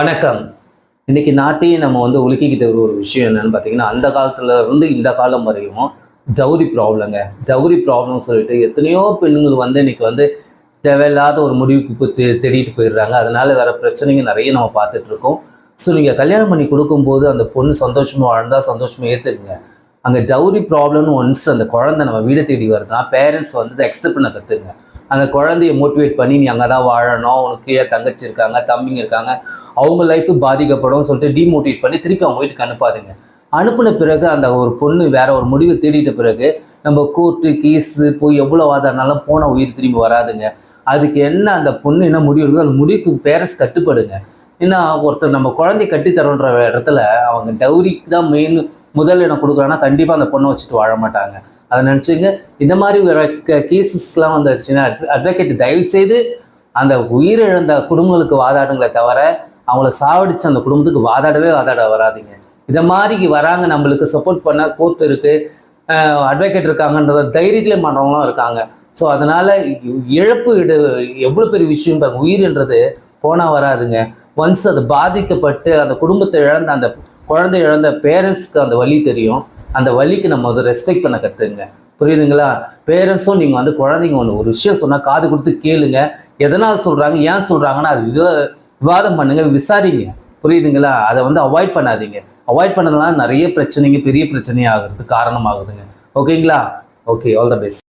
வணக்கம். இன்னைக்கு நாட்டையே நம்ம உலுக்கிக்கிட்ட ஒரு விஷயம் என்னன்னு பார்த்தீங்கன்னா, அந்த காலத்துல இருந்து இந்த காலம் வரையும் ஜவுரி ப்ராப்ளங்க. ஜவுரி ப்ராப்ளம்னு சொல்லிட்டு எத்தனையோ பெண்கள் இன்னைக்கு தேவையில்லாத ஒரு முடிவுக்கு தேடிட்டு போயிடுறாங்க. அதனால வேற பிரச்சனைங்க நிறைய நம்ம பார்த்துட்டு இருக்கோம். ஸோ நீங்கள் கல்யாணம் பண்ணி கொடுக்கும்போது அந்த பொண்ணு சந்தோஷமா வாழ்ந்தா சந்தோஷமா ஏற்றுக்குங்க. அங்கே ஜவுரி ப்ராப்ளம்னு ஒன்ஸ் அந்த குழந்தை நம்ம வீடை தேடி வருதுன்னா பேரண்ட்ஸ் அக்செப்ட் பண்ண கற்றுங்க. அந்த குழந்தைய மோட்டிவேட் பண்ணி நீ அங்கே தான் வாழணும், உனக்கு கீழே தங்கச்சி இருக்காங்க, தம்பிங்க இருக்காங்க, அவங்க லைஃபு பாதிக்கப்படும் சொல்லிட்டு டிமோட்டிவேட் பண்ணி திருப்பி அவங்க வீட்டுக்கு அனுப்பாதுங்க. அனுப்பின பிறகு அந்த ஒரு பொண்ணு வேற ஒரு முடிவை தேடிட்ட பிறகு நம்ம கோர்ட்டு கேஸு போய் எவ்வளோ வாதாடினாலும் போன உயிர் திரும்பி வராதுங்க. அதுக்கு என்ன அந்த பொண்ணு என்ன முடிவு இருக்குதோ அந்த முடிவுக்கு பேரண்ட்ஸ் கட்டுப்படுங்க. ஏன்னா ஒருத்தர் நம்ம குழந்தை கட்டித்தரோன்ற இடத்துல அவங்க டவுரிக்கு தான் மெயின் முதல் இடம் கொடுக்குறாங்கன்னா கண்டிப்பாக அந்த பொண்ணை வச்சுட்டு வாழ மாட்டாங்க. அதை நினச்சிங்க. இந்த மாதிரி கேசஸ்லாம் வந்துச்சுன்னா அட்வொகேட் தயவுசெய்து அந்த உயிரிழந்த குடும்பங்களுக்கு வாதாடுங்களே தவிர அவங்கள சாவடிச்சு அந்த குடும்பத்துக்கு வாதாட வராதிங்க. இதை மாதிரி வராங்க, நம்மளுக்கு சப்போர்ட் பண்ண கோர்ட் இருக்குது, அட்வொகேட் இருக்காங்கன்றத தைரியத்திலே பண்ணுறவங்களும் இருக்காங்க. ஸோ அதனால் இழப்பு எவ்வளோ பெரிய விஷயம் பாருங்க. உயிர்ன்றது போனால் வராதுங்க. ஒன்ஸ் அது பாதிக்கப்பட்டு அந்த குடும்பத்தை இழந்த அந்த குழந்தை இழந்த பேரண்ட்ஸ்க்கு அந்த வலி தெரியும். அந்த வலிக்கு நம்ம ரெஸ்பெக்ட் பண்ண கற்றுங்க. புரியுதுங்களா? பேரண்ட்ஸும் நீங்கள் குழந்தைங்க ஒரு விஷயம் சொன்னால் காது கொடுத்து கேளுங்க. எதனால் சொல்கிறாங்க, ஏன் சொல்கிறாங்கன்னா அது விவாதம் பண்ணுங்க, விசாரிங்க. புரியுதுங்களா? அதை அவாய்ட் பண்ணாதீங்க. அவாய்ட் பண்ணதுனால நிறைய பிரச்சனைங்க பெரிய பிரச்சனையாகிறதுக்கு காரணமாகுதுங்க. ஓகேங்களா? Okay, all the best.